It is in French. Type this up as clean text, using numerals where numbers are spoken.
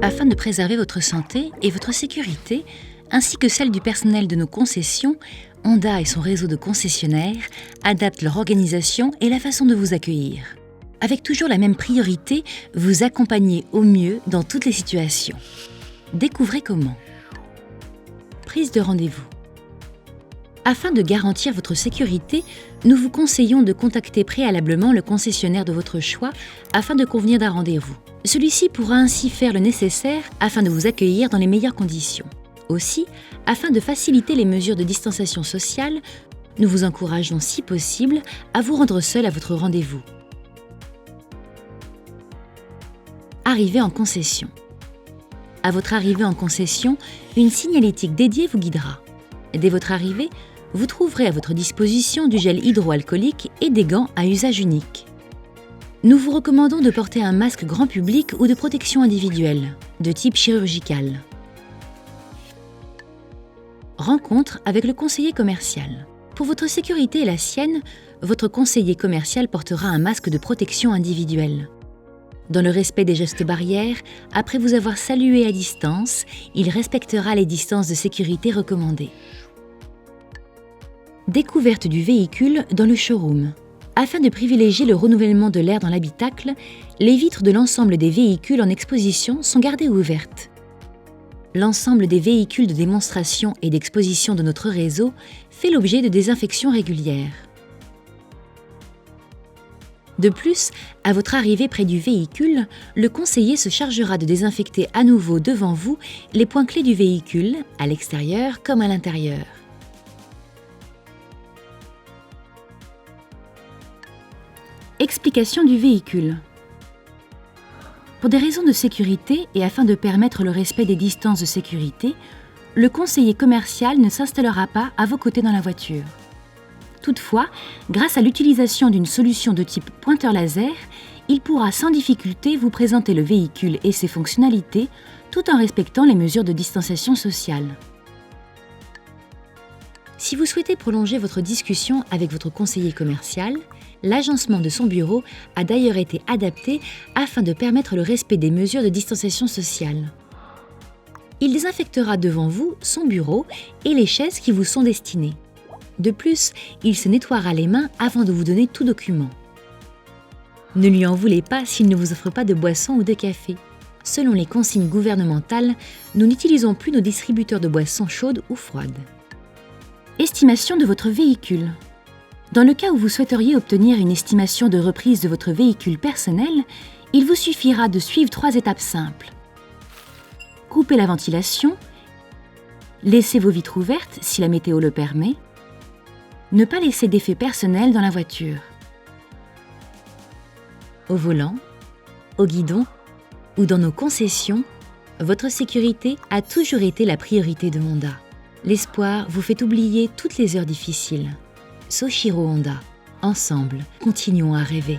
Afin de préserver votre santé et votre sécurité, ainsi que celle du personnel de nos concessions, Honda et son réseau de concessionnaires adaptent leur organisation et la façon de vous accueillir. Avec toujours la même priorité, vous accompagner au mieux dans toutes les situations. Découvrez comment. Prise de rendez-vous. Afin de garantir votre sécurité, nous vous conseillons de contacter préalablement le concessionnaire de votre choix afin de convenir d'un rendez-vous. Celui-ci pourra ainsi faire le nécessaire afin de vous accueillir dans les meilleures conditions. Aussi, afin de faciliter les mesures de distanciation sociale, nous vous encourageons si possible à vous rendre seul à votre rendez-vous. Arrivée en concession. À votre arrivée en concession, une signalétique dédiée vous guidera. Dès votre arrivée, vous trouverez à votre disposition du gel hydroalcoolique et des gants à usage unique. Nous vous recommandons de porter un masque grand public ou de protection individuelle, de type chirurgical. Rencontre avec le conseiller commercial. Pour votre sécurité et la sienne, votre conseiller commercial portera un masque de protection individuelle. Dans le respect des gestes barrières, après vous avoir salué à distance, il respectera les distances de sécurité recommandées. Découverte du véhicule dans le showroom. Afin de privilégier le renouvellement de l'air dans l'habitacle, les vitres de l'ensemble des véhicules en exposition sont gardées ouvertes. L'ensemble des véhicules de démonstration et d'exposition de notre réseau fait l'objet de désinfections régulières. De plus, à votre arrivée près du véhicule, le conseiller se chargera de désinfecter à nouveau devant vous les points clés du véhicule, à l'extérieur comme à l'intérieur. Explication du véhicule. Pour des raisons de sécurité et afin de permettre le respect des distances de sécurité, le conseiller commercial ne s'installera pas à vos côtés dans la voiture. Toutefois, grâce à l'utilisation d'une solution de type pointeur laser, il pourra sans difficulté vous présenter le véhicule et ses fonctionnalités tout en respectant les mesures de distanciation sociale. Si vous souhaitez prolonger votre discussion avec votre conseiller commercial, l'agencement de son bureau a d'ailleurs été adapté afin de permettre le respect des mesures de distanciation sociale. Il désinfectera devant vous son bureau et les chaises qui vous sont destinées. De plus, il se nettoiera les mains avant de vous donner tout document. Ne lui en voulez pas s'il ne vous offre pas de boissons ou de café. Selon les consignes gouvernementales, nous n'utilisons plus nos distributeurs de boissons chaudes ou froides. Estimation de votre véhicule. Dans le cas où vous souhaiteriez obtenir une estimation de reprise de votre véhicule personnel, il vous suffira de suivre 3 étapes simples. Couper la ventilation, laisser vos vitres ouvertes si la météo le permet, ne pas laisser d'effets personnels dans la voiture. Au volant, au guidon ou dans nos concessions, votre sécurité a toujours été la priorité de Honda. L'espoir vous fait oublier toutes les heures difficiles. Soshiro Honda. Ensemble, continuons à rêver.